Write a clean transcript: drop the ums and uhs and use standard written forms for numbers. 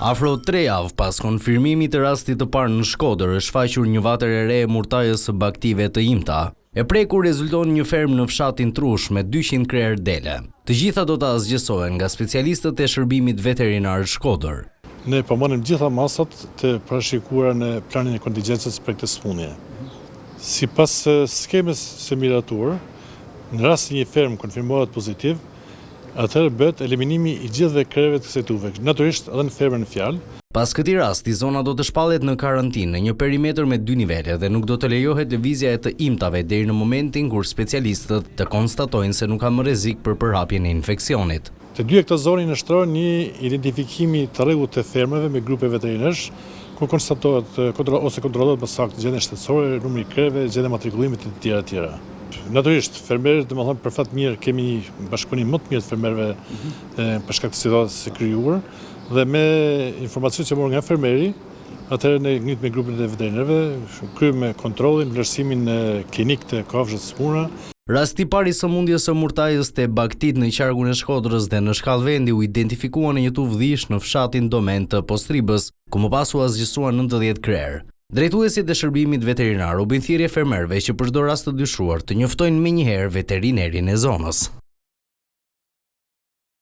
Afro 3 javë pas konfirmimit të rastit të parë në Shkodër, është shfaqur një vatër e re e murtajës së baktive të IMTA. E prekur rezulton një fermë në fshatin Trush me 200 krerë dele. Të gjitha do të asgjësohen nga specialistët e shërbimit veterinar Shkodër. Ne përmanim gjitha masat të parashikuara në planin e kontingjencës për këtë sëmundje. Sipas skemës së miratur, në rast se një fermë konfirmohet pozitiv, atëherë bëhet eliminimi i gjithëve krerëve të kësaj tuve, natyrisht edhe në fermën në fjalë. Pas këtij rasti, zona do të shpallet në karantinë në një perimetër me 2 nivele dhe nuk do të lejohet lëvizja e të IMTA-ve deri në momentin kur specialistët të konstatojnë se nuk ka më rrezik për përhapjen e infeksionit. Të dyja këto zonë nështrojnë një identifikimi të rregullt të fermave me grupe veterinarësh, ku konstatohet ose kontrollohet më saktë gjendja shtetësore, numri i krerëve, gjendja e matrikullimit e të tjera. Natyrisht, fermerët, domethënë për fat mirë kemi një bashkëpunim më të mirë të fermerëve për shkak të situatës së krijuar dhe me informacion që morë nga fermeri, atëherë ne ngrit me grupin e veterinarëve, kryejmë kontrollin, vlerësimin klinik të kafshëve të smura. Rasti i parë i sëmundjes së murtajës te baktit në qarkun e Shkodrës dhe në shkallëvendi u identifikua në një tuvë dhish në fshatin Domen të Postribës, ku më pas u asgjësuan 90 krerë. Drejtuesit e shërbimit veterinar u bën thirrje fermerëve që për çdo rast të dyshuar të njoftojnë menjëherë veterinerin e zonës.